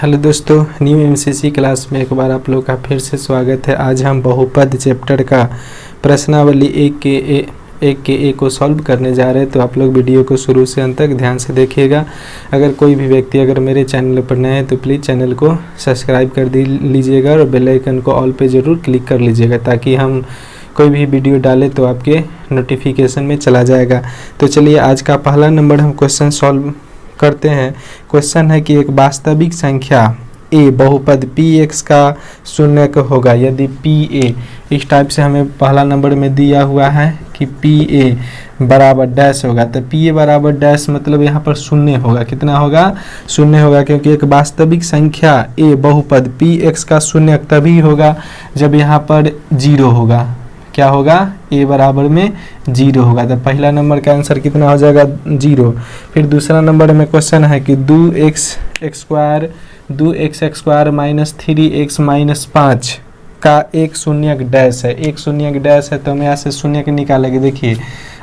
Hello दोस्तों, new MCC class में एक बार आप लोग का फिर से स्वागत है। आज हम बहुपद चैप्टर का प्रश्नावली एक के ए को सॉल्व करने जा रहे हैं। तो आप लोग वीडियो को शुरू से अंत तक ध्यान से देखिएगा। अगर कोई भी व्यक्ति अगर मेरे चैनल पर नए हैं तो प्लीज़ चैनल को सब्सक्राइब कर लीजिएगा और बेल आइकन को ऑल पे ज़रूर क्लिक कर लीजिएगा ताकि हम कोई भी वीडियो डालें तो आपके नोटिफिकेशन में चला जाएगा। तो चलिए आज का पहला नंबर हम क्वेश्चन सॉल्व करते हैं। क्वेश्चन है कि एक वास्तविक संख्या a बहुपद px का शून्य होगा यदि pa, इस टाइप से हमें पहला नंबर में दिया हुआ है कि pa बराबर डैश होगा। तो pa बराबर डैश मतलब यहाँ पर शून्य होगा। कितना होगा? शून्य होगा, क्योंकि एक वास्तविक संख्या a बहुपद px का शून्य तभी होगा जब यहाँ पर 0 होगा। क्या होगा? a बराबर में 0 होगा। तो पहला नंबर का आंसर कितना हो जाएगा? 0। फिर दूसरा नंबर में क्वेश्चन है कि 2x square minus 3x minus 5 का एक शून्यक डैश है। एक शून्यक डैश है तो हम यहाँ से शून्यक निकालेंगे। देखिए,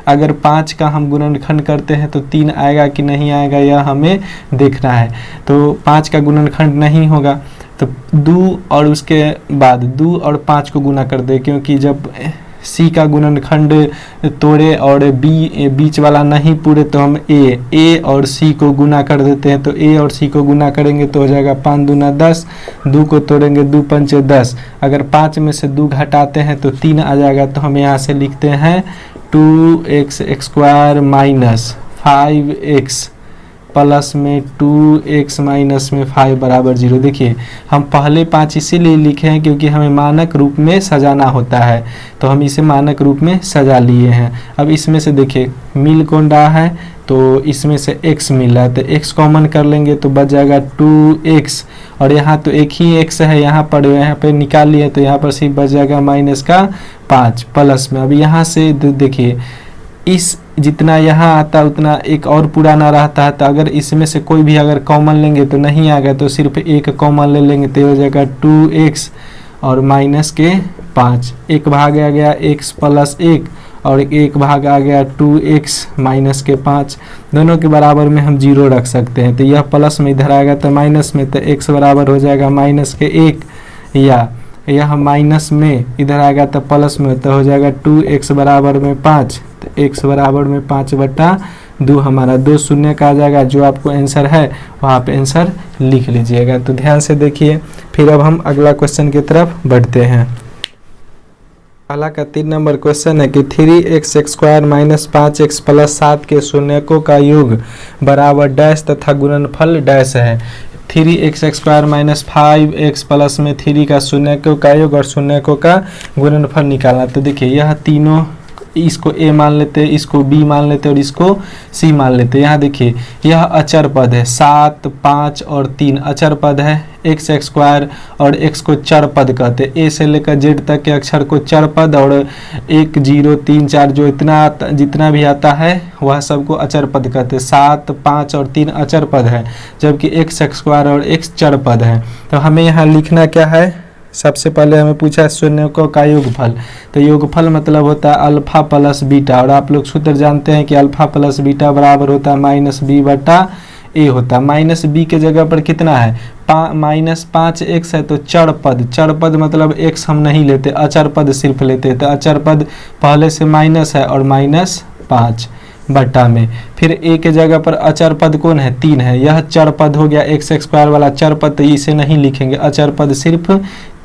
अगर 5 का हम गुणनखंड करते हैं तो 3 आएगा कि नहीं आएगा यह हमें देखना है। तो 5 का गुणनखंड नहीं होगा तो 2 और उसके बाद 2 और 5 को गुना कर दे, क्योंकि जब सी का गुणनखंड तोड़े और बीच वाला नहीं पूरे तो हम ए और सी को गुना कर देते हैं। तो ए और सी को गुना करेंगे तो हो जाएगा 5 दूना 10, 2 को तोड़ेंगे 2 पंचे 10। अगर 5 में से 2 घटाते हैं तो 3 आ जाएगा। तो हम यहाँ से लिखते हैं 2x square minus 5x plus में 2x माइनस में 5 बराबर 0। देखिए, हम पहले 5 इसीलिए लिखे हैं क्योंकि हमें मानक रूप में सजाना होता है, तो हम इसे मानक रूप में सजा लिए हैं। अब इसमें से देखिए मिल कौन रहा है, तो इसमें से x मिल रहा है तो x कॉमन कर लेंगे तो बच जाएगा 2x, और यहाँ तो एक ही x है, यहाँ पर निकाल लिए तो यहाँ पर सिर्फ बच जाएगा माइनस का 5 प्लस में। अब यहाँ से देखिए, इस जितना यहाँ आता उतना एक और पुराना रहता है, तो अगर इसमें से कोई भी अगर कॉमन लेंगे तो नहीं आएगा, तो सिर्फ एक कॉमन ले लेंगे तो हो जाएगा 2x और माइनस के 5। एक भाग आ गया x प्लस 1 और एक भाग आ गया 2x माइनस के 5। दोनों के बराबर में हम 0 रख सकते हैं। तो यह प्लस में इधर आएगा तो माइनस में, तो x बराबर हो जाएगा माइनस के 1, या यह माइनस में इधर आएगा तो प्लस में, तो हो जाएगा 2x बराबर में 5। तो x बराबर में 5/2 हमारा 2 शून्य का आ जाएगा। जो आपको आंसर है वहाँ पे आंसर लिख लीजिएगा। तो ध्यान से देखिए। फिर अब हम अगला क्वेश्चन की तरफ बढ़ते हैं। पहला का 3 नंबर क्वेश्चन है कि 3x square minus 5x plus 7 के शून्यकों का योग बराबर डैश तथा गुणनफल डैश है। 3x square minus 5x plus में 3 का शून्यकों का योग और शून्यकों का गुणनफल निकालना। तो देखिए, यह तीनों, इसको a मान लेते हैं, इसको b मान लेते हैं और इसको c मान लेते हैं। यहाँ देखिए, यह अचर पद है। 7, 5 और 3 अचर पद है। x स्क्वायर और x को चर पद कहते हैं। a से लेकर z तक के अक्षर को चर पद, और 1, 0, 3, 4 जो जितना भी आता है वह सबको अचर पद कहते हैं। 7, 5 और 3 अचर पद है, जबकि x स्क्वायर और x चर पद है। तो हमें यहाँ लिखना क्या है? सबसे पहले हमें पूछा शून्यकों का योगफल। तो योगफल मतलब होता है अल्फा प्लस बीटा, और आप लोग सूत्र जानते हैं कि अल्फा प्लस बीटा बराबर होता है माइनस b बटा a होता है। माइनस b के जगह पर कितना है? माइनस 5x है, तो चर पद मतलब x हम नहीं लेते, अचर पद सिर्फ लेते हैं। तो अचर पद पहले से माइनस है और माइनस 5 बट्टा में। फिर a के जगह पर अचर पद कौन है? 3 है। यह चर पद हो गया x स्क्वायर वाला चर पद, तो इसे नहीं लिखेंगे, अचर पद सिर्फ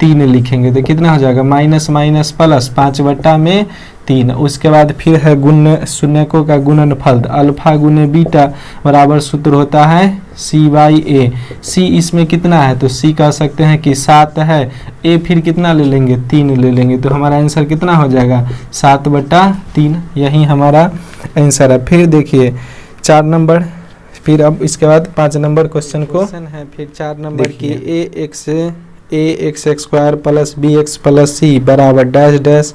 3 लिखेंगे। तो कितना हो जाएगा? माइनस माइनस प्लस 5 बट्टा में 3। उसके बाद फिर है शून्यकों का गुणनफल। अल्फा गुने बीटा बराबर सूत्र होता है c/a। c इसमें कितना है? तो c कह सकते हैं कि 7 है। a फिर कितना ले लेंगे? 3 ले लेंगे। तो हमारा आंसर कितना हो जाएगा? 7/3। यही हमारा आंसर है। फिर देखिए 4 नंबर, फिर अब इसके बाद 5 नंबर क्वेश्चन है। फिर 4 नंबर की ax square plus bx plus c बराबर dash dash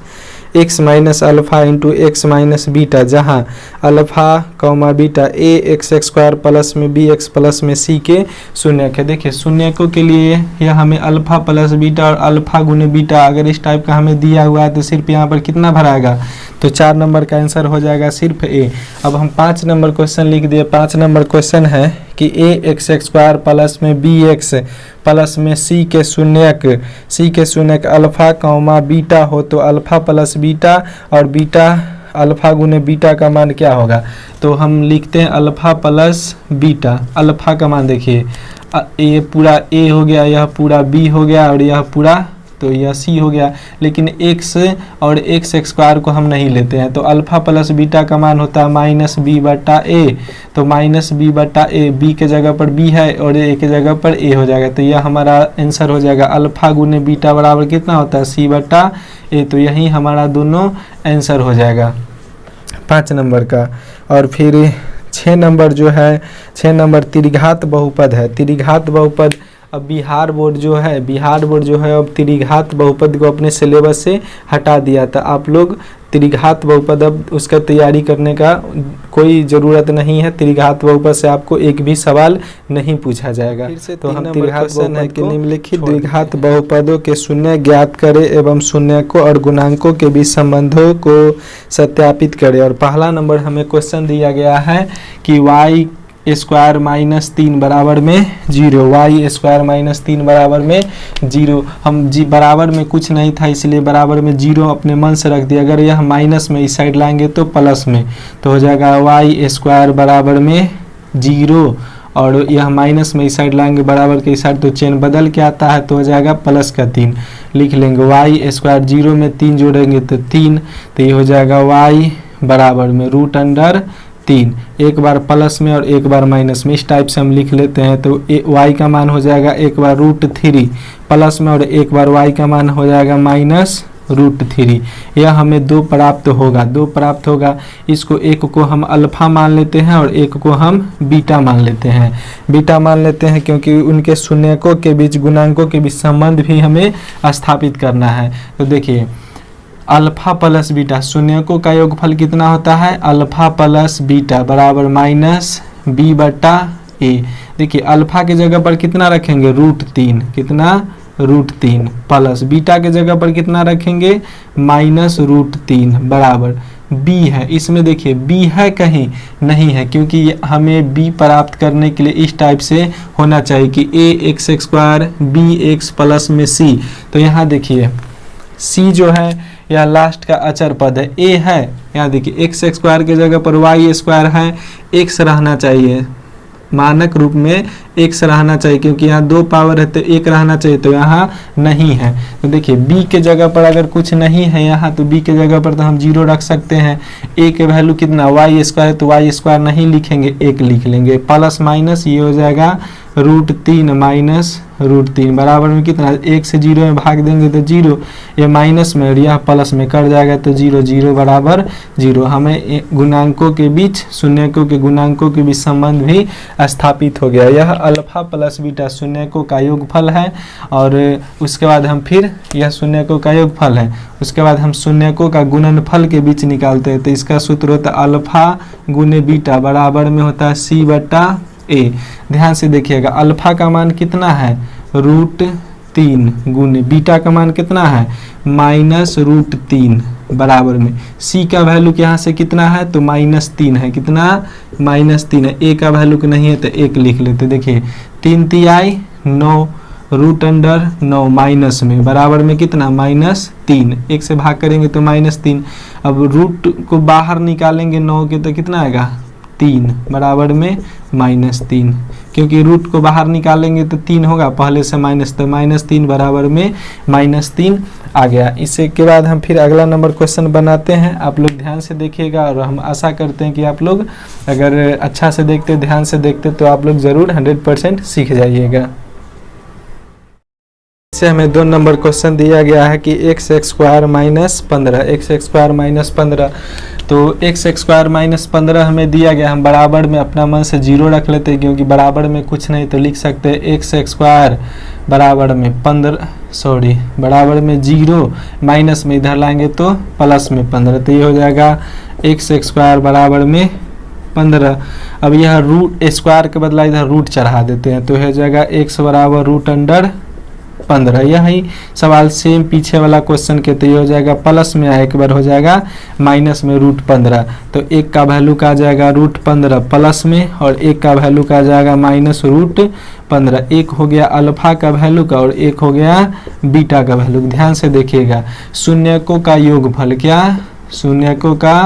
X minus alpha into X minus beta, जहाँ alpha comma beta A X square plus में बी एक्स प्लस में सी के शून्यक है। देखिए शून्यकों के लिए यह हमें अल्फ़ा प्लस बीटा और अल्फ़ा गुने बीटा अगर इस टाइप का हमें दिया हुआ है तो सिर्फ यहाँ पर कितना भराएगा, तो 4 नंबर का आंसर हो जाएगा सिर्फ ए। अब हम 5 नंबर क्वेश्चन लिख दिए। 5 नंबर क्वेश्चन है कि ए एक्स स्क्वायर प्लस में बी एक्स प्लस में सी के शून्यक अल्फ़ा कॉमा बीटा हो तो अल्फ़ा प्लस बीटा और बीटा अल्फ़ा गुने बीटा का मान क्या होगा। तो हम लिखते हैं अल्फ़ा प्लस बीटा। अल्फ़ा का मान देखिए ये पूरा ए हो गया, यह पूरा बी हो गया और यह पूरा तो यह सी हो गया, लेकिन एक्स और एक्स स्क्वायर को हम नहीं लेते हैं। तो अल्फ़ा प्लस बीटा का मान होता है माइनस बी बटा ए, तो माइनस बी बटा ए, बी के जगह पर बी है और ए के जगह पर ए हो जाएगा। तो यह हमारा आंसर हो जाएगा अल्फ़ा गुने बीटा बराबर कितना होता है सी बटा ए। तो यही हमारा दोनों आंसर हो जाएगा 5 नंबर का। और फिर 6 नंबर जो है, 6 नंबर त्रिघात बहुपद है। त्रिघात बहुपद अब बिहार बोर्ड जो है अब त्रिघात बहुपद को अपने सिलेबस से हटा दिया था। आप लोग त्रिघात बहुपद अब उसका तैयारी करने का कोई ज़रूरत नहीं है। त्रिघात बहुपद से आपको एक भी सवाल नहीं पूछा जाएगा। फिर से तो हम त्रिघात बहुपद है कि निम्नलिखित द्विघात बहुपदों के शून्य ज्ञात करें एवं शून्यकों और गुणांकों के बीच संबंधों को सत्यापित करें। और पहला नंबर हमें क्वेश्चन दिया गया है कि वाई स्क्वायर माइनस 3 बराबर में 0, वाई स्क्वायर माइनस 3 बराबर में 0। हम जी बराबर में कुछ नहीं था इसलिए बराबर में 0 अपने मन से रख दिया। अगर यह माइनस में इस साइड लाएंगे तो प्लस में, तो हो जाएगा वाई स्क्वायर बराबर में 0 और यह माइनस में इस साइड लाएंगे बराबर के इस साइड तो चेन बदल के आता है तो हो जाएगा प्लस का 3। लिख लेंगे वाई स्क्वायर 0 में 3 जोड़ेंगे तो 3, तो ये हो जाएगा वाई बराबर में रूट अंडर 3, एक बार प्लस में और एक बार माइनस में, इस टाइप से हम लिख लेते हैं। तो वाई का मान हो जाएगा एक बार रूट 3 प्लस में और एक बार वाई का मान हो जाएगा माइनस रूट 3। यह हमें 2 प्राप्त होगा। इसको एक को हम अल्फ़ा मान लेते हैं और एक को हम बीटा मान लेते हैं क्योंकि उनके शून्यकों के बीच गुणांकों के बीच संबंध भी हमें स्थापित करना है। तो देखिए अल्फ़ा प्लस बीटा शून्यकों का योगफल कितना होता है, अल्फ़ा प्लस बीटा बराबर माइनस बी बटा ए। देखिए अल्फ़ा के जगह पर कितना रखेंगे रूट 3, कितना रूट 3 प्लस बीटा के जगह पर कितना रखेंगे माइनस रूट 3 बराबर बी है। इसमें देखिए बी है कहीं नहीं है क्योंकि हमें बी प्राप्त करने के लिए इस टाइप से होना चाहिए कि A X square B X plus में सी। तो यहाँ देखिए सी जो है यह लास्ट का अचर पद है, ए है यहाँ देखिए एक्स स्क्वायर के जगह पर वाई स्क्वायर है, एक्स रहना चाहिए मानक रूप में एक्स रहना चाहिए क्योंकि यहाँ 2 पावर है तो 1 रहना चाहिए, तो यहाँ नहीं है। तो देखिए बी के जगह पर अगर कुछ नहीं है यहाँ तो बी के जगह पर तो हम 0 रख सकते हैं। ए के वैल्यू कितना वाई स्क्वायर, तो वाई स्क्वायर नहीं लिखेंगे 1 लिख लेंगे प्लस माइनस ये हो जाएगा रूट 3 माइनस रूट 3 बराबर में कितना 1 से 0 में भाग देंगे तो 0, ये माइनस में और यह प्लस में कर जाएगा तो 0 0 बराबर 0। हमें गुणांकों के बीच शून्यकों के गुणांकों के बीच संबंध भी स्थापित हो गया। यह अल्फ़ा प्लस बीटा शून्यकों का योगफल है और उसके बाद हम फिर यह शून्यकों का योगफल है, उसके बाद हम शून्यकों का गुणनफल के बीच निकालते हैं। तो इसका सूत्र होता है अल्फ़ा गुने बीटा बराबर में होता है सी बटा ए। ध्यान से देखिएगा अल्फ़ा का मान कितना है रूट 3 गुने बीटा का मान कितना है माइनस रूट 3 बराबर में सी का वैल्यू यहाँ से कितना है तो माइनस 3 है, कितना माइनस 3 है। ए का वैल्यू नहीं है तो 1 लिख लेते। देखिए 3 तिहाई 9 रूट अंडर 9 माइनस में बराबर में कितना माइनस 3, 1 से भाग करेंगे तो माइनस 3। अब रूट को बाहर निकालेंगे 9 के तो कितना आएगा 3 बराबर में माइनस 3, क्योंकि रूट को बाहर निकालेंगे तो 3 होगा पहले से माइनस, तो माइनस 3 बराबर में माइनस 3 आ गया। इसके के बाद हम फिर अगला नंबर क्वेश्चन बनाते हैं। आप लोग ध्यान से देखिएगा और हम आशा करते हैं कि आप लोग अगर अच्छा से देखते ध्यान से देखते तो आप लोग ज़रूर 100% सीख जाइएगा। से हमें 2 नंबर क्वेश्चन दिया गया है कि x square minus 15, x square minus 15। तो एक्स स्क्वायर माइनस 15 हमें दिया गया, हम बराबर में अपना मन से 0 रख लेते हैं क्योंकि बराबर में कुछ नहीं, तो लिख सकते हैं एक्स स्क्वायर बराबर में 15 बराबर में 0 माइनस में इधर लाएंगे तो प्लस में 15, तो ये हो जाएगा एक्स स्क्वायर बराबर में 15। अब यह रूट स्क्वायर के बदला इधर रूट चढ़ा देते हैं तो हो जाएगा एक्स बराबर रूट अंडर 15। यही सवाल सेम पीछे वाला क्वेश्चन के, तो ये हो जाएगा प्लस में एक बार हो जाएगा माइनस में रूट 15, तो एक का वैल्यू का जाएगा रूट 15 प्लस में और एक का वैल्यू का जाएगा माइनस रूट 15। एक हो गया अल्फा का वैल्यू का और एक हो गया बीटा का वैल्यू। ध्यान से देखिएगा, शून्यकों का योगफल, क्या शून्यकों का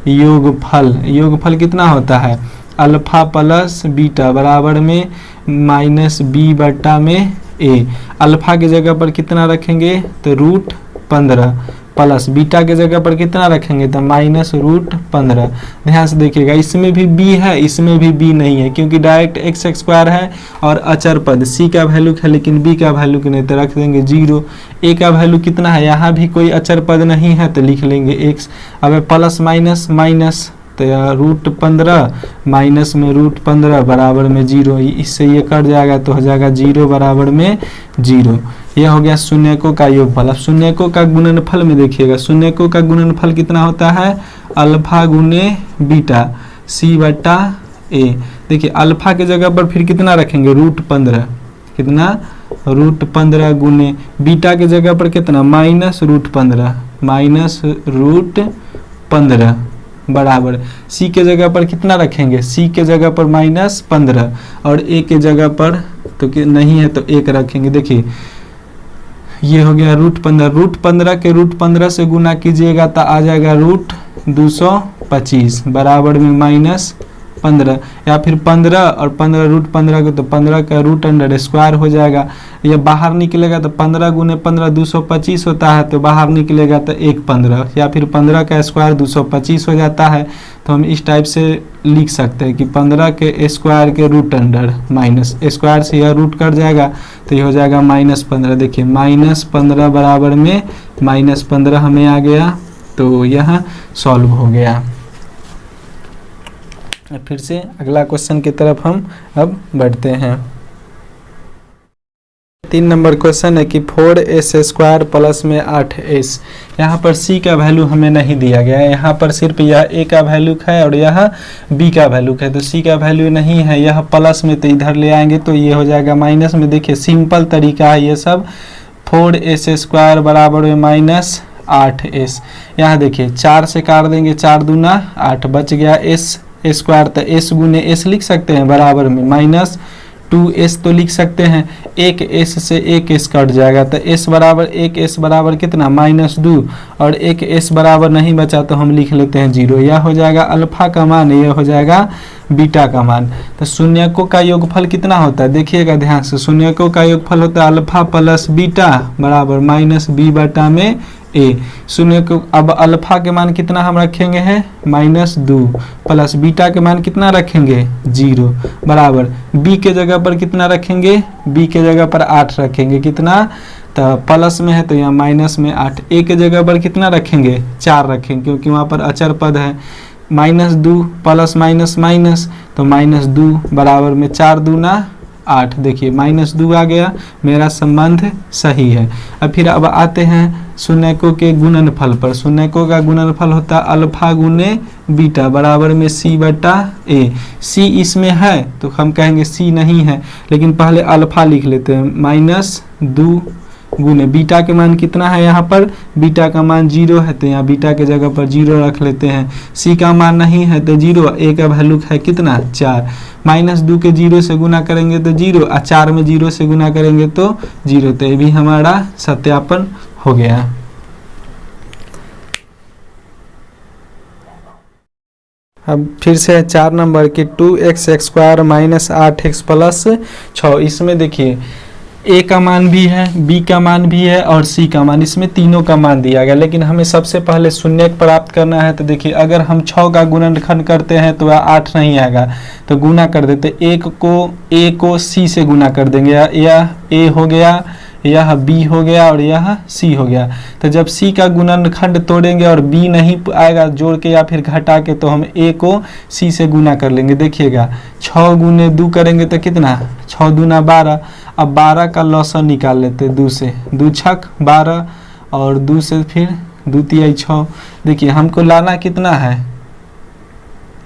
योगफल कितना होता है, अल्फा प्लस बीटा बराबर में माइनस बी बट्टा में ए। अल्फा की जगह पर कितना रखेंगे तो रूट 15 प्लस बीटा के जगह पर कितना रखेंगे तो माइनस रूट 15। ध्यान से देखिएगा, इसमें भी बी है इसमें भी बी नहीं है क्योंकि डायरेक्ट एक्स स्क्वायर है और अचर पद सी का वैल्यू है लेकिन बी का वैल्यू नहीं, तो रख देंगे 0। ए का वैल्यू कितना है, यहाँ भी कोई अचर पद नहीं है तो लिख लेंगे एक्स। अब प्लस माइनस माइनस, तो रूट 15 माइनस में रूट 15 बराबर में 0, इससे ये कट जाएगा तो हो जाएगा 0 बराबर में 0। यह हो गया शून्यकों का योगफल। अब शून्यकों का गुणनफल में देखिएगा, शून्यकों का गुणनफल कितना होता है, अल्फा गुने बीटा सी बट्टा ए। देखिए अल्फा के जगह पर फिर कितना रखेंगे रूट 15, कितना रूट 15 गुने बीटा के जगह पर कितना माइनस रूट 15 बराबर सी के जगह पर कितना रखेंगे, सी के जगह पर माइनस 15 और ए के जगह पर तो नहीं है तो 1 रखेंगे। देखिए ये हो गया रूट 15 के रूट 15 से गुना कीजिएगा तो आ जाएगा रूट 225 बराबर में माइनस 15, या फिर 15 और 15 रूट 15 को तो 15 का रूट अंडर स्क्वायर हो जाएगा। ये बाहर निकलेगा तो 15 गुने 15 225 होता है, तो बाहर निकलेगा तो 1 15, या फिर 15 का स्क्वायर 225 हो जाता है। तो हम इस टाइप से लिख सकते हैं कि 15 के स्क्वायर के रूट अंडर माइनस स्क्वायर से यह रूट कट जाएगा तो ये हो जाएगा माइनस 15। देखिए माइनस 15 बराबर में माइनस 15 हमें आ गया, तो यह सॉल्व हो गया। फिर से अगला क्वेश्चन की तरफ हम अब बढ़ते हैं। 3 नंबर क्वेश्चन है कि 4s स्क्वायर प्लस में 8s। यहाँ पर c का वैल्यू हमें नहीं दिया गया है, यहाँ पर सिर्फ यह a का वैल्यू है और यह b का वैल्यू है, तो c का वैल्यू नहीं है, यह प्लस में तो इधर ले आएंगे तो ये हो जाएगा माइनस में। देखिए सिंपल तरीका है ये सब। 4s स्क्वायर बराबर में माइनस 8s। यहाँ देखिए 4 से काट देंगे, 4 दूना 8 बच गया s स्क्वायर, तो s गुने s लिख सकते हैं बराबर में माइनस 2s तो लिख सकते हैं, एक s से एक s कट जाएगा तो s बराबर एक s बराबर कितना माइनस 2 और एक s बराबर नहीं बचा तो हम लिख लेते हैं 0। यह हो जाएगा अल्फा का मान, यह हो जाएगा बीटा का मान। तो शून्यकों का योगफल कितना होता है, देखिएगा ध्यान से, शून्यकों का योगफल होता है अल्फा प्लस बीटा बराबर माइनस बी बटा में ए। शून्य को अब अल्फा के मान कितना हम रखेंगे हैं माइनस 2 प्लस बीटा के मान कितना रखेंगे 0 बराबर बी के जगह पर कितना रखेंगे, बी के जगह पर 8 रखेंगे, कितना तो प्लस में है तो यहाँ माइनस में 8। ए के जगह पर कितना रखेंगे 4 रखेंगे क्योंकि वहाँ पर अचर पद है। माइनस 2 प्लस माइनस माइनस तो माइनस 2 बराबर में 4 दूना 8। देखिए माइनस 2 आ गया, मेरा संबंध सही है। अब आते हैं शून्यकों के गुणनफल पर। शून्यकों का गुणनफल होता है अल्फा गुने बीटा बराबर में सी बटा ए। सी इसमें है तो हम कहेंगे सी नहीं है, लेकिन पहले अल्फा लिख लेते हैं माइनस 2 गुने बीटा के मान कितना है, यहाँ पर बीटा का मान 0 है तो यहाँ बीटा के जगह पर 0 रख लेते हैं। सी का मान नहीं है तो 0, ए का वैल्यू है कितना 4, माइनस 2 के 0 से गुना करेंगे तो 0 और 4 में 0 से गुना करेंगे तो 0, तो ये भी हमारा सत्यापन हो गया। अब फिर से 4 नंबर की 2x square minus 8x plus 6। इसमें देखिए a का मान भी है, b का मान भी है और c का मान, इसमें तीनों का मान दिया गया। लेकिन हमें सबसे पहले शून्यक प्राप्त करना है, तो देखिए अगर हम 6 का गुणनखंड करते हैं तो वह 8 नहीं आएगा, तो गुना कर देते। a को c से गुना कर देंगे, या a हो गया यह b हो गया और यह c हो गया। तो जब c का गुणनखंड तोड़ेंगे और b नहीं आएगा जोड़ के या फिर घटा के, तो हम a को c से गुना कर लेंगे। देखिएगा 6 गुने 2 करेंगे तो कितना, 6 दूना 12। अब 12 का लॉसन निकाल लेते, 2 से 2 छक 12 और 2 से फिर 2 तिहाई 6। देखिए हमको लाना कितना है,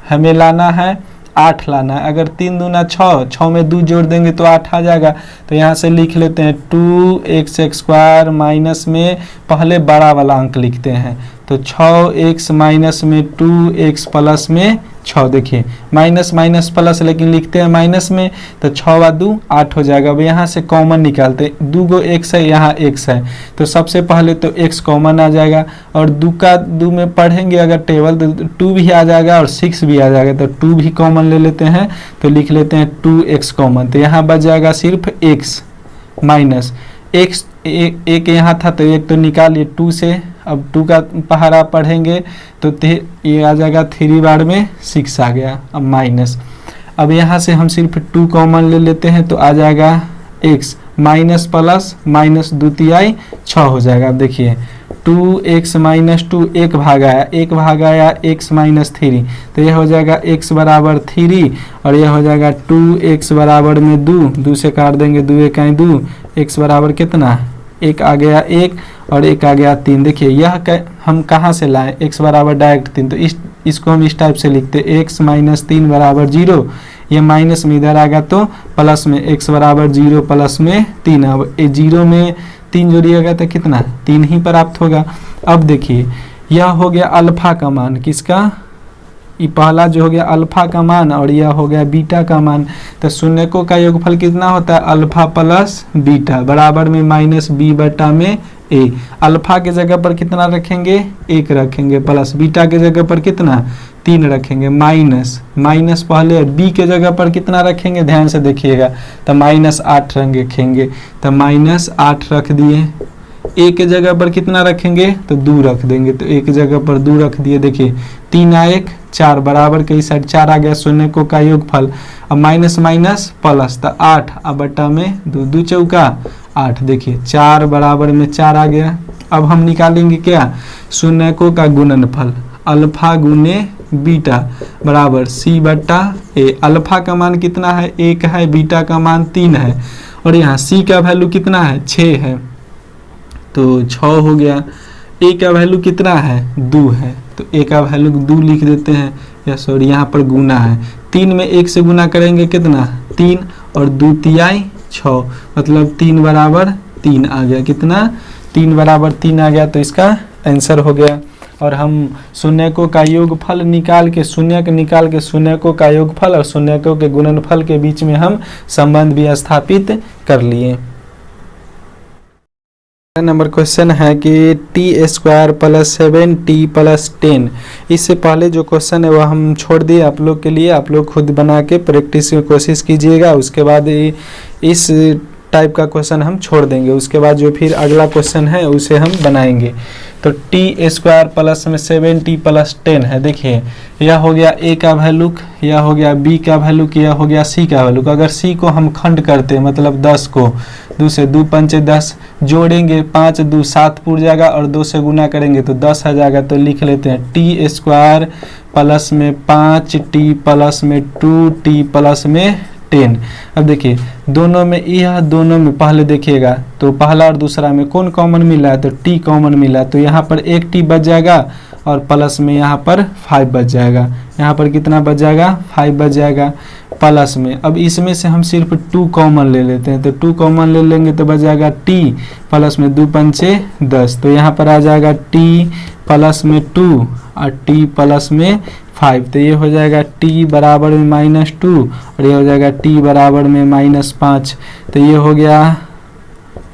हमें लाना है 8 लाना है। अगर 3 दूना 6, 6 में 2 जोड़ देंगे तो 8 आ जाएगा। तो यहाँ से लिख लेते हैं 2x² माइनस में पहले बड़ा वाला अंक लिखते हैं, तो 6x माइनस में 2x प्लस में 6। देखिए माइनस माइनस प्लस, लेकिन लिखते हैं माइनस में, तो 6 व 2 8 हो जाएगा। अब यहाँ से कॉमन निकालते हैं, 2 गो x है, यहाँ x है, तो सबसे पहले तो x कॉमन आ जाएगा। और 2 का 2 में पढ़ेंगे अगर टेबल तो 2 भी आ जाएगा और 6 भी आ जाएगा, तो 2 भी कॉमन ले लेते हैं, तो लिख लेते हैं 2x कॉमन। तो यहाँ बच जाएगा सिर्फ x माइनस x, एक यहाँ था तो एक तो निकालिए 2 से। अब 2 का पहाड़ा पढ़ेंगे तो ये आ जाएगा 3 बार में 6 आ गया। अब माइनस, अब यहाँ से हम सिर्फ 2 कॉमन ले लेते हैं तो आ जाएगा x माइनस प्लस माइनस 2 तिहाई 6 हो जाएगा। अब देखिए 2x माइनस 2 1 भाग आया x माइनस 3, तो यह हो जाएगा x बराबर 3 और यह हो जाएगा 2x बराबर में 2 से काट देंगे, 2 1 2, x बराबर कितना, 1 आ गया 1 और 1 आ गया 3। देखिए यह हम कहाँ से लाए, x बराबर डायरेक्ट 3, तो इसको हम इस टाइप से लिखते x माइनस 3 बराबर 0। ये माइनस में इधर आ गया तो प्लस में x बराबर 0 प्लस में 3। अब 0 में 3 जोड़िएगा तो कितना, 3 ही प्राप्त होगा। अब देखिए यह हो गया अल्फा का मान, किसका, ये पहला जो हो गया अल्फा का मान और यह हो गया बीटा का मान। तो शून्यकों का योगफल कितना होता है, अल्फा प्लस बीटा बराबर में माइनस b बटा में a। अल्फा के जगह पर कितना रखेंगे, 1 रखेंगे, प्लस बीटा के जगह पर कितना 3 रखेंगे, माइनस माइनस पहले b के जगह पर कितना रखेंगे, ध्यान से देखिएगा, तो माइनस 8 रखेंगे, तो माइनस 8 रख दिए। a के जगह पर कितना रखेंगे, तो 2 रख देंगे, तो a के जगह पर 2 रख दिए। देखिए 3 1 4 बराबर के इस साइड 4 आ गया, शून्यकों का योगफल। अब माइनस माइनस प्लस, तो 8 अब बटा में 2, 2 चौका 8। देखिए 4 बराबर में 4 आ गया। अब हम निकालेंगे क्या, शून्यकों का गुणनफल, अल्फा गुने बीटा बराबर c बटा a। अल्फा का मान कितना है, 1 है, बीटा का मान 3 है और यहाँ c का वैल्यू कितना है, 6 है, तो 6 हो गया। a का वैल्यू कितना है, 2 है, तो a का वैल्यू 2 लिख देते हैं, या सॉरी यहाँ पर गुना है, 3 में 1 से गुना करेंगे कितना, 3 और 2 तिहाई 6, मतलब 3 बराबर 3 आ गया। कितना, 3 बराबर 3 आ गया, तो इसका आंसर हो गया। और हम शून्यकों का योगफल निकाल के, शून्यक निकाल के शून्यकों का योगफल और शून्यकों के गुणनफल के बीच में हम संबंध भी स्थापित कर लिए। नंबर क्वेश्चन है कि t² प्लस 7t प्लस 10। इससे पहले जो क्वेश्चन है वह हम छोड़ दिए आप लोग के लिए, आप लोग खुद बना के प्रैक्टिस की कोशिश कीजिएगा। उसके बाद इस टाइप का क्वेश्चन हम छोड़ देंगे, उसके बाद जो फिर अगला क्वेश्चन है उसे हम बनाएंगे। तो t² प्लस में 7t प्लस 10 है। देखिए यह हो गया a का वैल्यू, यह हो गया b का वैल्यू, यह हो गया c का वैल्यू। अगर c को हम खंड करते हैं, मतलब 10 को 2 से 2 पंचे 10 जोड़ेंगे, 5 2 7 पूर जाएगा और 2 से गुना करेंगे तो 10 आ जाएगा। तो लिख लेते हैं t² प्लस में 5t प्लस में 2t प्लस में 10। अब देखिए दोनों में, यह दोनों में पहले देखिएगा तो पहला और दूसरा में कौन कॉमन मिला है, तो t कॉमन मिला है, तो यहाँ पर 1 t बच जाएगा और प्लस में यहाँ पर 5 बच जाएगा। यहाँ पर कितना बच जाएगा, 5 बच जाएगा प्लस में। अब इसमें से हम सिर्फ 2 कॉमन ले लेते हैं, तो 2 कॉमन ले लेंगे तो बच जाएगा t प्लस में 2 पंचे 10, तो यहाँ पर आ जाएगा t प्लस में 2 और t प्लस में 5, तो ये हो जाएगा t बराबर में -2 और ये हो जाएगा t बराबर में -5। तो ये हो गया,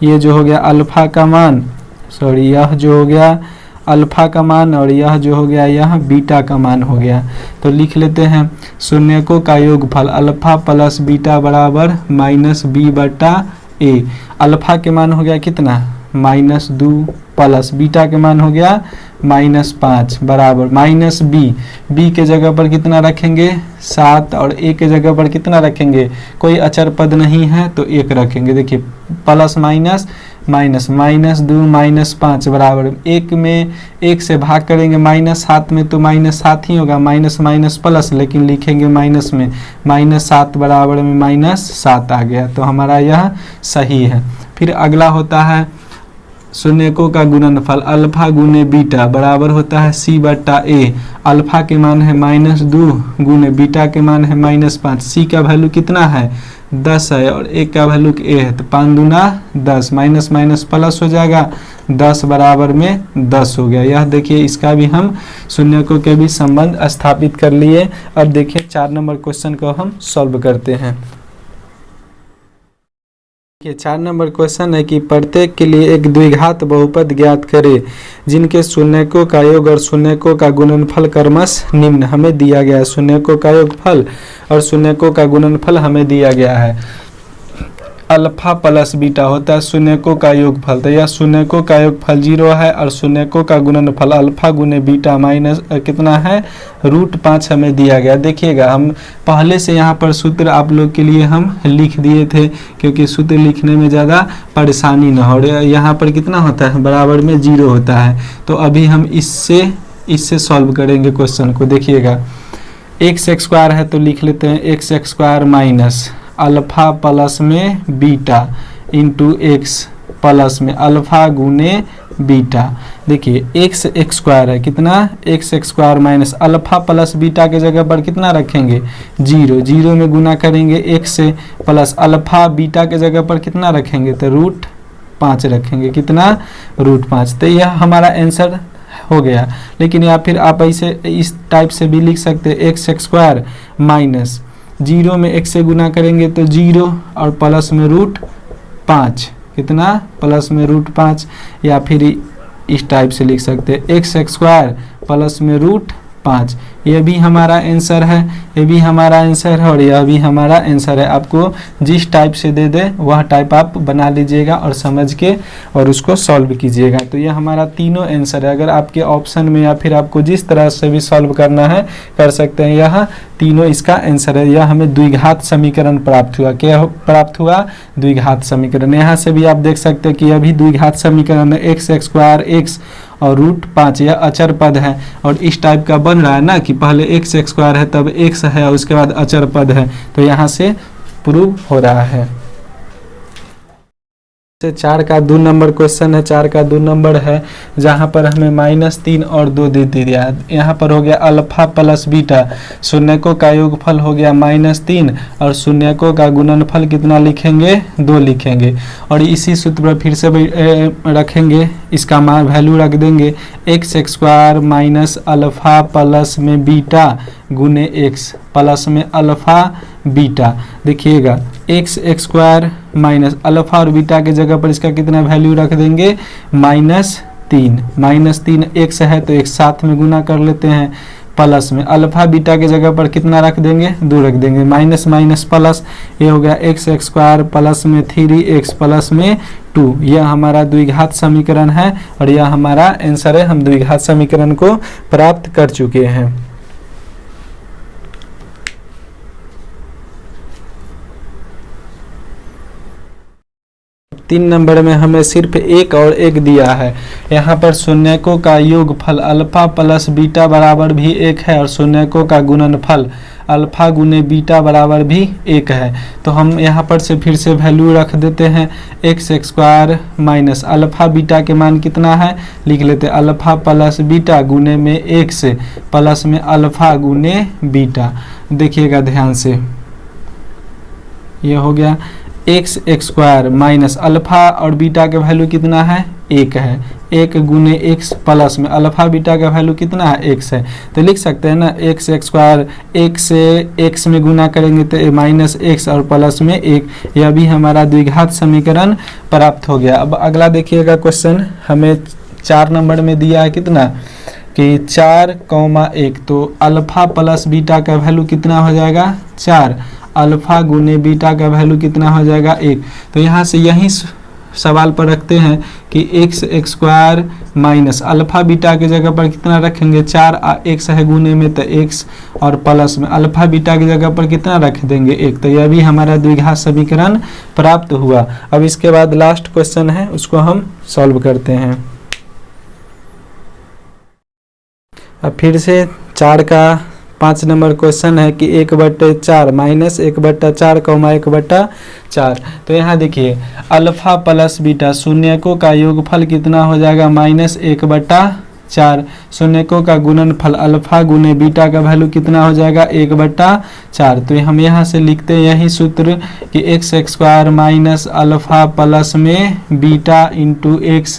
ये जो हो गया अल्फा का मान, सॉरी यह जो हो गया अल्फा का मान और यह जो हो गया यह बीटा का मान हो गया। तो लिख लेते हैं शून्यकों का योगफल अल्फा प्लस बीटा बराबर -b बटा a। अल्फा के मान हो गया कितना, -2 प्लस बीटा के मान हो गया -5 बराबर माइनस बी के जगह पर कितना रखेंगे 7 और ए के जगह पर कितना रखेंगे, कोई अचर पद नहीं है तो 1 रखेंगे। देखिए प्लस माइनस माइनस -2 -5 बराबर 1 में 1 से भाग करेंगे -7 में तो -7 ही होगा, माइनस माइनस प्लस, लेकिन लिखेंगे माइनस में -7 बराबर में -7 आ गया, तो हमारा यह सही है। फिर अगला होता है शून्यकों का गुणनफल अल्फा गुने बीटा बराबर होता है C/A। अल्फा के मान है -2 गुने बीटा के मान है -5। C का वैल्यू कितना है 10 है और A का वैल्यू A है, तो 5 दूना 10, माइनस माइनस प्लस हो जाएगा, 10 बराबर में 10 हो गया। यह देखिए इसका भी हम शून्यकों के भी संबंध स्थापित कर लिए। अब देखिए 4 नंबर क्वेश्चन को हम सॉल्व करते हैं। ये 4 नंबर क्वेश्चन है कि प्रत्येक के लिए एक द्विघात बहुपद ज्ञात करें जिनके शून्यकों का योग और शून्यकों का गुणनफल क्रमश निम्न। हमें दिया गया है शून्यकों का योगफल और शून्यकों का गुणनफल हमें दिया गया है। अल्फा प्लस बीटा होता है शून्यकों का योगफल, तो यह शून्यकों का योगफल 0 है और शून्यकों का गुणनफल अल्फा गुने बीटा माइनस कितना है √5 हमें दिया गया। देखिएगा हम पहले से यहाँ पर सूत्र आप लोग के लिए हम लिख दिए थे क्योंकि सूत्र लिखने में ज़्यादा परेशानी न हो। यहाँ पर कितना होता है बराबर में 0 होता है, तो अभी हम इससे सॉल्व करेंगे क्वेश्चन को। देखिएगा x² है तो लिख लेते हैं x² माइनस अल्फा प्लस में बीटा इंटू x प्लस में अल्फा गुने बीटा। देखिए x² है कितना x² minus alpha plus beta के जगह पर कितना रखेंगे 0 में गुना करेंगे x से, प्लस अल्फा बीटा के जगह पर कितना रखेंगे तो √5 रखेंगे, कितना √5। तो यह हमारा आंसर हो गया। लेकिन या फिर आप ऐसे इस टाइप से भी लिख सकते हैं x² माइनस 0 में x से गुना करेंगे तो 0 और प्लस में √5 कितना प्लस में √5, या फिर इस टाइप से लिख सकते हैं x² प्लस में √5। यह भी हमारा आंसर है, ये भी हमारा आंसर है और यह भी हमारा आंसर है। आपको जिस टाइप से दे दे वह टाइप आप बना लीजिएगा और समझ के और उसको सॉल्व कीजिएगा। तो यह हमारा तीनों आंसर है। अगर आपके ऑप्शन में या फिर आपको जिस तरह से भी सॉल्व करना है कर सकते हैं। यह तीनों इसका आंसर है। यह हमें द्विघात समीकरण प्राप्त हुआ। क्या प्राप्त हुआ द्विघात समीकरण। यहाँ से भी आप देख सकते हैं कि यह भी द्विघात समीकरण है। x² और √5 यह अचर पद है और इस टाइप का बन रहा है ना कि पहले x² है तब x है और उसके बाद अचर पद है, तो यहाँ से प्रूव हो रहा है। 4 का 2 नंबर क्वेश्चन है। 4 का 2 नंबर है जहाँ पर हमें -3 और 2 दे दिया। यहाँ पर हो गया अल्फा प्लस बीटा, शून्यकों का योगफल हो गया -3 और शून्यकों का गुणनफल कितना लिखेंगे 2 लिखेंगे। और इसी सूत्र पर फिर से रखेंगे, इसका मान वैल्यू रख देंगे x² माइनस अल्फा प्लस में बीटा गुने x प्लस में अल्फा बीटा। देखिएगा x² माइनस अल्फा और बीटा के जगह पर इसका कितना वैल्यू रख देंगे -3 x है तो एक साथ में गुना कर लेते हैं, प्लस में अल्फा बीटा के जगह पर कितना रख देंगे 2 रख देंगे, माइनस माइनस प्लस, ये हो गया x² प्लस में 3x प्लस में 2। यह हमारा द्विघात समीकरण है और यह हमारा आंसर है। हम द्विघात समीकरण को प्राप्त कर चुके हैं। 3 नंबर में हमें सिर्फ 1 और 1 दिया है। यहाँ पर शून्यकों का योगफल अल्फा प्लस बीटा बराबर भी 1 है और शून्यकों का गुणनफल अल्फा गुने बीटा बराबर भी 1 है। तो हम यहाँ पर से फिर से वैल्यू रख देते हैं x² माइनस अल्फा बीटा के मान कितना है लिख लेते हैं अल्फा प्लस बीटा गुने में 1 से प्लस में अल्फा गुने बीटा। देखिएगा ध्यान से, ये हो गया x² माइनस अल्फा और बीटा का वैल्यू कितना है 1 है, 1 गुने x प्लस में अल्फा बीटा का वैल्यू कितना है x है। तो लिख सकते हैं ना x² 1 से x में गुना करेंगे तो माइनस x और प्लस में 1। यह भी हमारा द्विघात समीकरण प्राप्त हो गया। अब अगला देखिएगा क्वेश्चन हमें 4 नंबर में दिया है कितना कि 4,1, तो अल्फा प्लस बीटा का वैल्यू कितना हो जाएगा 4, अल्फा गुने बीटा का वैल्यू कितना हो जाएगा 1। तो यहाँ से यही सवाल पर रखते हैं कि x x square minus alpha beta की जगह पर कितना रखेंगे 4, एक्स है गुने में तो एक्स और प्लस में अल्फा बीटा की जगह पर कितना रख देंगे 1। तो यह भी हमारा द्विघात समीकरण प्राप्त हुआ। अब इसके बाद लास्ट क्वेश्चन है, उसको हम सॉल्व करते हैं। अब फिर से 4 का 5 नंबर क्वेश्चन है कि 1/4 माइनस 1/4 कौमा 1/4। तो यहाँ देखिए अल्फा प्लस बीटा शून्यकों का योगफल कितना हो जाएगा -1/4। शून्यकों का गुणनफल अल्फा गुने बीटा का वैल्यू कितना हो जाएगा 1/4। तो हम यहाँ से लिखते हैं यही सूत्र कि x x square minus alpha plus में बीटा इंटू एक्स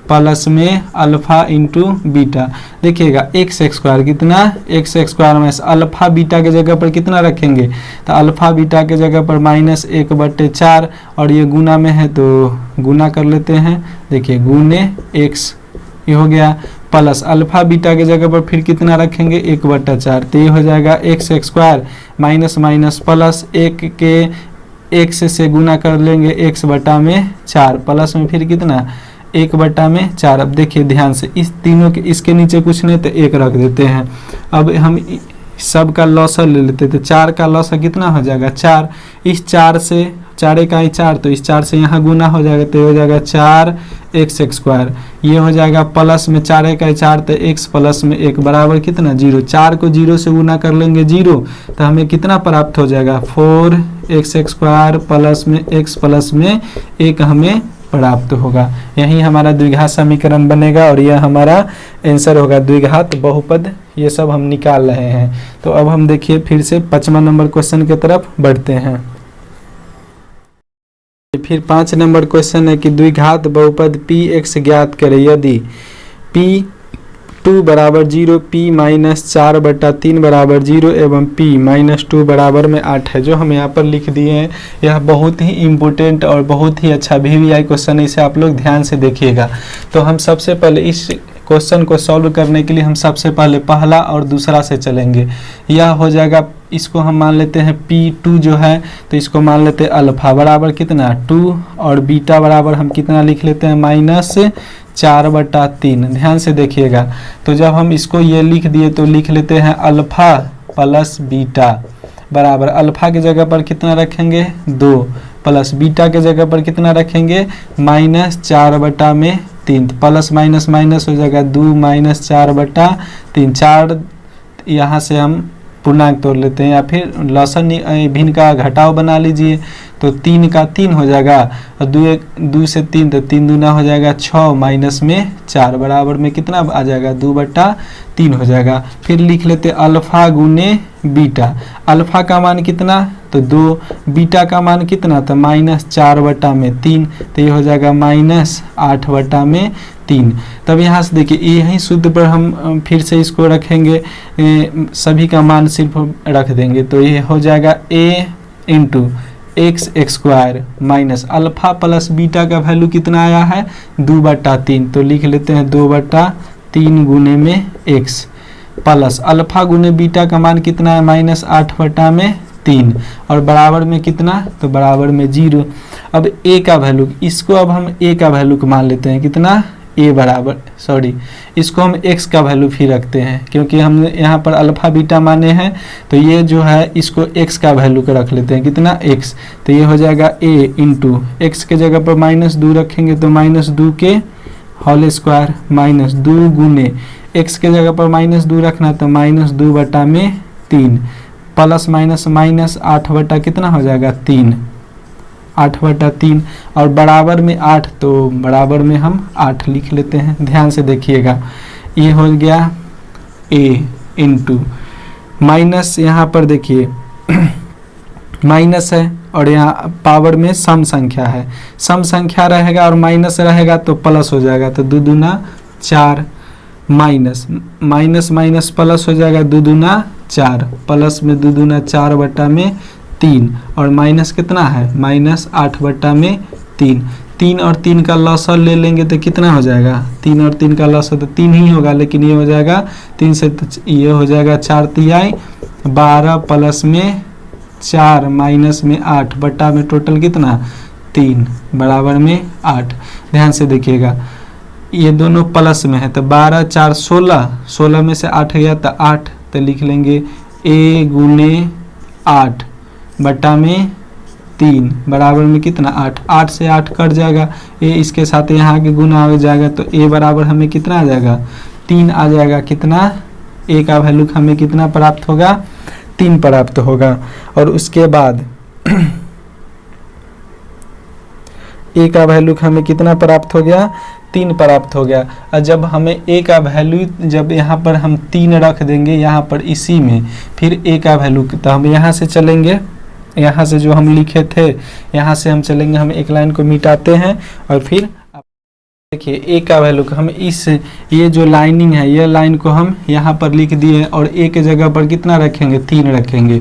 प्लस में अल्फा इंटू बीटा। देखिएगा एक्स एक्स स्क्वायर कितना x x square minus alpha beta के जगह पर कितना रखेंगे तो अल्फा बीटा के जगह पर -1/4 और ये गुना में है तो गुना कर लेते हैं। देखिए गुने एक्स ये हो गया प्लस अल्फा बीटा के जगह पर फिर कितना रखेंगे 1/4। तो ये हो जाएगा x x square minus minus plus 1 के एक्स से गुना कर लेंगे x बटा में 4 प्लस में फिर कितना 1/4। अब देखिए ध्यान से इस तीनों के इसके नीचे कुछ नहीं तो 1 रख देते हैं। अब हम सब का लॉसर ले लेते तो 4 का लॉसर कितना हो जाएगा 4। इस 4 से 4 का 4 तो इस 4 से यहाँ गुना हो जाएगा तो हो जाएगा 4x एक्स स्क्वायर। ये हो जाएगा प्लस में 4 का 4 तो x प्लस में 1 बराबर कितना 0। 4 को 0 से गुना कर लेंगे 0 तो हमें कितना प्राप्त हो जाएगा 4x एक्स स्क्वायर प्लस में x प्लस में 1 हमें प्राप्त होगा। यही हमारा द्विघात समीकरण बनेगा और यह हमारा आंसर होगा द्विघात बहुपद। ये सब हम निकाल रहे हैं। तो अब हम देखिए फिर से 5वां नंबर क्वेश्चन की तरफ बढ़ते हैं। फिर 5 नंबर क्वेश्चन है कि द्विघात बहुपद px ज्ञात करें यदि p2 बराबर 0 p माइनस 4/3 बराबर 0 एवं p माइनस 2 बराबर में 8 है। जो हम यहाँ पर लिख दिए हैं यह बहुत ही इम्पोर्टेंट और बहुत ही अच्छा VVI क्वेश्चन है, इसे आप लोग ध्यान से देखिएगा। तो हम सबसे पहले इस क्वेश्चन को सॉल्व करने के लिए हम सबसे पहले पहला और दूसरा से चलेंगे। यह हो जाएगा इसको हम मान लेते हैं p2 जो है तो इसको मान लेते हैं अल्फा बराबर कितना 2 और बीटा बराबर हम कितना लिख लेते हैं -4/3। ध्यान से देखिएगा तो जब हम इसको ये लिख दिए तो लिख लेते हैं अल्फा प्लस बीटा बराबर अल्फा की जगह पर कितना रखेंगे 2 प्लस बीटा के जगह पर कितना रखेंगे -4/3। प्लस माइनस माइनस हो जाएगा 2 -4/3। 4 यहाँ से हम पूर्णांक तोड़ लेते हैं या फिर लसन भिन्न का घटाव बना लीजिए तो 3 का 3 हो जाएगा और 2 से 3 तो 3 दूना हो जाएगा 6 माइनस में 4 बराबर में कितना आ जाएगा 2/3 हो जाएगा। फिर लिख लेते अल्फा गुने बीटा। अल्फा का मान कितना तो 2, बीटा का मान कितना तो -4/3 तो ये हो जाएगा -8/3। तब यहाँ से देखिए यही सूत्र पर हम फिर से इसको रखेंगे, सभी का मान सिर्फ रख देंगे तो ये हो जाएगा a into x x square minus alpha plus beta का वैल्यू कितना आया है 2/3 तो लिख लेते हैं 2/3 गुने में x प्लस अल्फा गुने बीटा का मान कितना है -8/3 और बराबर में कितना तो बराबर में 0। अब a का वैल्यू इसको अब हम a का वैल्यू को मान लेते हैं कितना a बराबर इसको हम x का वैल्यू फिर रखते हैं क्योंकि हम यहाँ पर अल्फा बीटा माने हैं तो ये जो है इसको x का वैल्यू को रख लेते हैं कितना x तो ये हो जाएगा a इंटू एक्स के जगह पर -2 रखेंगे तो -2 के होल स्क्वायर -2 गुने x के जगह पर -2 रखना तो -2/3 प्लस माइनस माइनस 8 कितना हो जाएगा 3 8/3 और बराबर में 8 तो बराबर में हम 8 लिख लेते हैं। ध्यान से देखिएगा ये हो गया a इंटू माइनस यहाँ पर देखिए माइनस है और यहाँ पावर में सम संख्या है, सम संख्या रहेगा और माइनस रहेगा तो प्लस हो जाएगा तो 2 दूना 4 माइनस माइनस माइनस प्लस हो जाएगा 2 दूना 4 प्लस में 2 दूना 4/3 और माइनस कितना है -8/3। 3 और 3 का लॉसर ले लेंगे तो कितना हो जाएगा 3 और 3 का लॉसर तो 3 ही होगा लेकिन ये हो जाएगा 3 से तो ये हो जाएगा 4×3 12 प्लस में 4 माइनस में 8 बटा में टोटल कितना 3 बराबर में 8। ध्यान से देखिएगा ये दोनों प्लस में है तो 12 4 16, 16 में से 8 गया तो 8, तो लिख लेंगे a गुने 8 बटा में 3 बराबर में कितना 8। 8 से 8 कट जाएगा, a इसके साथ यहाँ आगे गुना हो जाएगा तो a बराबर हमें कितना आ जाएगा 3 आ जाएगा। कितना a का वैल्यू हमें कितना प्राप्त होगा 3 प्राप्त होगा। और उसके बाद a का वैल्यू हमें कितना प्राप्त हो गया 3 प्राप्त हो गया। और जब हमें a का वैल्यू जब यहाँ पर हम 3 रख देंगे यहाँ पर इसी में, फिर a का वैल्यू तो हम यहाँ से चलेंगे, यहाँ से जो हम लिखे थे यहाँ से हम चलेंगे, हम एक लाइन को मिटाते हैं और फिर देखिए a का वैल्यू हम इस ये जो लाइनिंग है ये लाइन को हम यहाँ पर लिख दिए और a के जगह पर कितना रखेंगे 3 रखेंगे।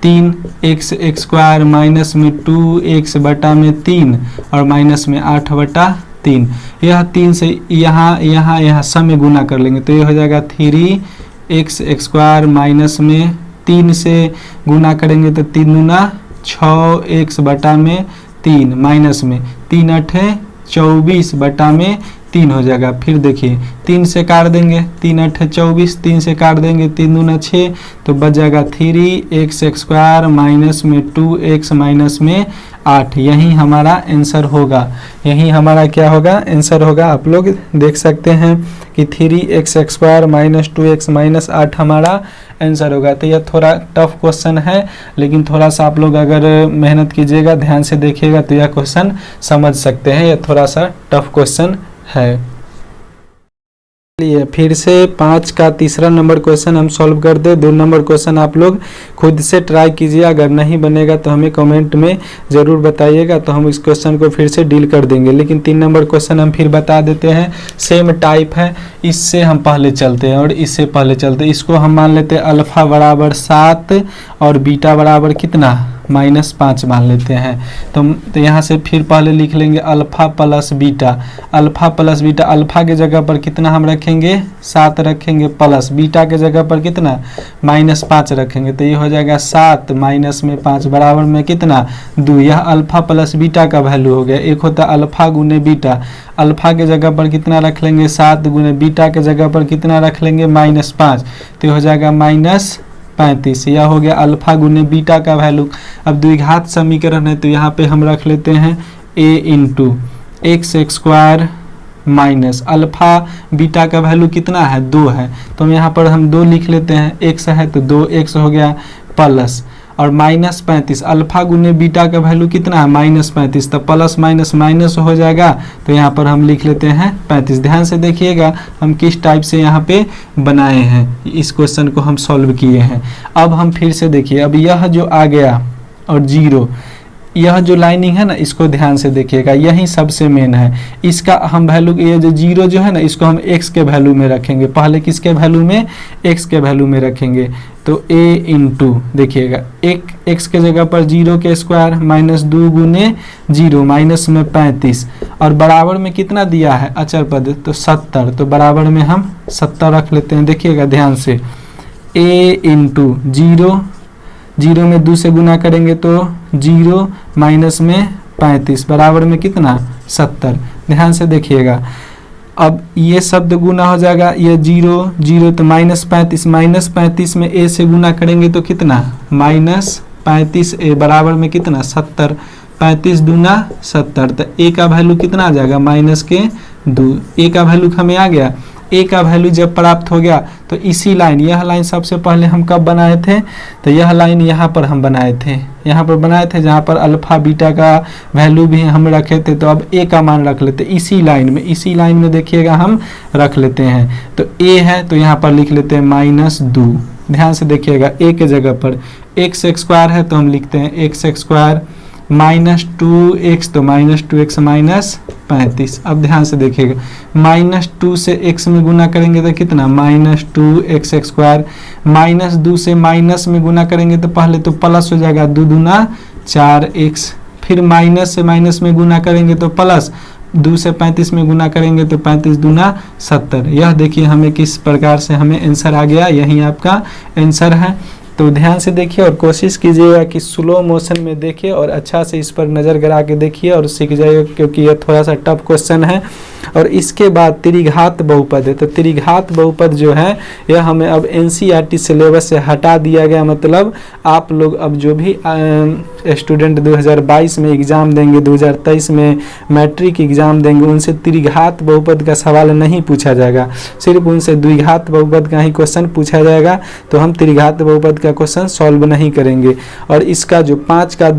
3 x x स्क्वायर माइनस में 2x बटा में 3 और माइनस में 8 बटा 3। यह 3 से यहाँ सब में गुना कर लेंगे तो ये हो जाएगा 3x x स्क्वायर माइनस में 3 से गुना करेंगे तो 3 दूना 6x बटा में 3 माइनस में 3 8 24 बटा में 3 हो जाएगा। फिर देखिए 3 से काट देंगे, 3 8 24, 3 से काट देंगे 3 दूना 6 तो बच जाएगा 3x x स्क्वायर माइनस में 2x माइनस में 8। यही हमारा आंसर होगा, यही हमारा क्या होगा आंसर होगा। आप लोग देख सकते हैं कि 3x x square minus 2x minus 8 हमारा आंसर होगा। तो यह थोड़ा टफ क्वेश्चन है, लेकिन थोड़ा सा आप लोग अगर मेहनत कीजिएगा ध्यान से देखिएगा तो यह क्वेश्चन समझ सकते हैं। यह थोड़ा सा टफ क्वेश्चन है। चलिए फिर से 5 का तीसरा नंबर क्वेश्चन हम सॉल्व कर दे। 2 नंबर क्वेश्चन आप लोग खुद से ट्राई कीजिए, अगर नहीं बनेगा तो हमें कमेंट में ज़रूर बताइएगा तो हम इस क्वेश्चन को फिर से डील कर देंगे। लेकिन 3 नंबर क्वेश्चन हम फिर बता देते हैं, सेम टाइप है, इससे हम पहले चलते हैं और इससे पहले चलते हैं। इसको हम मान लेते हैं अल्फ़ा बराबर 7 और बीटा बराबर कितना -5 मान लेते हैं। तो यहाँ से फिर पहले लिख लेंगे alpha plus beta. Alpha plus beta, alpha के जगह पर कितना हम रखेंगे 7 रखेंगे, प्लस बीटा के जगह पर कितना -5 रखेंगे। तो ये हो जाएगा 7 माइनस में 5 बराबर में कितना 2। यह अल्फ़ा प्लस बीटा का वैल्यू हो गया। एक होता अल्फ़ा गुने बीटा, अल्फ़ा के जगह पर कितना रख लेंगे 7 गुने बीटा के जगह पर कितना रख लेंगे -5, तो ये हो जाएगा -35। यह हो गया अल्फ़ा गुने बीटा का वैल्यू। अब द्विघात समीकरण है तो यहाँ पे हम रख लेते हैं a into x x square minus alpha beta का वैल्यू कितना है 2 है तो हम यहाँ पर हम 2 लिख लेते हैं, x है तो 2x हो गया प्लस और -35। अल्फ़ा गुने बीटा का वैल्यू कितना है -35, तो प्लस माइनस माइनस हो जाएगा तो यहाँ पर हम लिख लेते हैं 35। ध्यान से देखिएगा हम किस टाइप से यहाँ पे बनाए हैं, इस क्वेश्चन को हम सॉल्व किए हैं। अब हम फिर से देखिए, अब यह जो आ गया और 0, यह जो लाइनिंग है ना इसको ध्यान से देखिएगा, यही सबसे मेन है। इसका हम वैल्यू, ये जो 0 जो है ना इसको हम x के वैल्यू में रखेंगे, पहले किसके वैल्यू में x के वैल्यू में रखेंगे। तो a इंटू देखिएगा एक x के जगह पर 0 के स्क्वायर -2 गुने 0 माइनस में 35 और बराबर में कितना दिया है अचर पद तो 70, तो बराबर में हम 70 रख लेते हैं। देखिएगा ध्यान से a इंटू 0 में 2 से गुना करेंगे तो 0 माइनस में 35 बराबर में कितना 70। ध्यान से देखिएगा अब ये शब्द गुना हो जाएगा, ये 0 तो -35 में a से गुना करेंगे तो कितना -35a बराबर में कितना 70। 35 दूना 70, तो a का वैल्यू कितना आ जाएगा -2। a का वैल्यू हमें आ गया। a का वैल्यू जब प्राप्त हो गया तो इसी लाइन, यह लाइन सबसे पहले हम कब बनाए थे, तो यह लाइन यहाँ पर हम बनाए थे, यहाँ पर बनाए थे जहाँ पर अल्फ़ा बीटा का वैल्यू भी हम रखे थे। तो अब a का मान रख लेते इसी लाइन में देखिएगा हम रख लेते हैं। तो a है तो यहाँ पर लिख लेते हैं -2। ध्यान से देखिएगा a के जगह पर x स्क्वायर है तो हम लिखते हैं x स्क्वायर -2x तो -2x -35। अब ध्यान से देखिएगा -2 से x में गुना करेंगे तो कितना -2x स्क्वायर, -2 से माइनस में गुना करेंगे तो पहले तो प्लस हो जाएगा 2 दूना 4x, फिर माइनस से माइनस में गुना करेंगे तो प्लस, 2 से 35 में गुना करेंगे तो 35 दूना 70। यह देखिए हमें किस प्रकार से हमें आंसर आ गया, यही आपका आंसर है। तो ध्यान से देखिए और कोशिश कीजिएगा कि स्लो मोशन में देखिए और अच्छा से इस पर नज़र गड़ा के देखिए और सीख जाइए, क्योंकि यह थोड़ा सा टफ क्वेश्चन है। और इसके बाद त्रिघात बहुपद है। तो त्रिघात बहुपद जो है यह हमें अब एनसीईआरटी सिलेबस से हटा दिया गया। मतलब आप लोग अब जो भी स्टूडेंट 2022 में एग्ज़ाम देंगे, 2023 में मैट्रिक एग्ज़ाम देंगे, उनसे त्रिघात बहुपद का सवाल नहीं पूछा जाएगा, सिर्फ उनसे द्विघात बहुपद का ही क्वेश्चन पूछा जाएगा। तो हम त्रिघात बहुपद का क्वेश्चन सॉल्व नहीं करेंगे। और इसका जो 5 का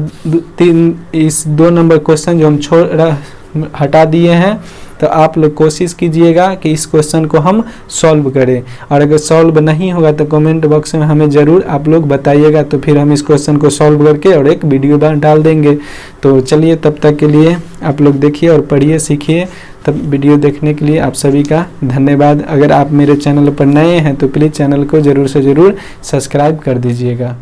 3 इस 2 नंबर क्वेश्चन जो हम हटा दिए हैं, तो आप लोग कोशिश कीजिएगा कि इस क्वेश्चन को हम सॉल्व करें। और अगर सॉल्व नहीं होगा तो कमेंट बॉक्स में हमें ज़रूर आप लोग बताइएगा, तो फिर हम इस क्वेश्चन को सॉल्व करके और एक वीडियो डाल देंगे। तो चलिए, तब तक के लिए आप लोग देखिए और पढ़िए, सीखिए। तब वीडियो देखने के लिए आप सभी का धन्यवाद। अगर आप मेरे चैनल पर नए हैं तो प्लीज़ चैनल को ज़रूर से ज़रूर सब्सक्राइब कर दीजिएगा।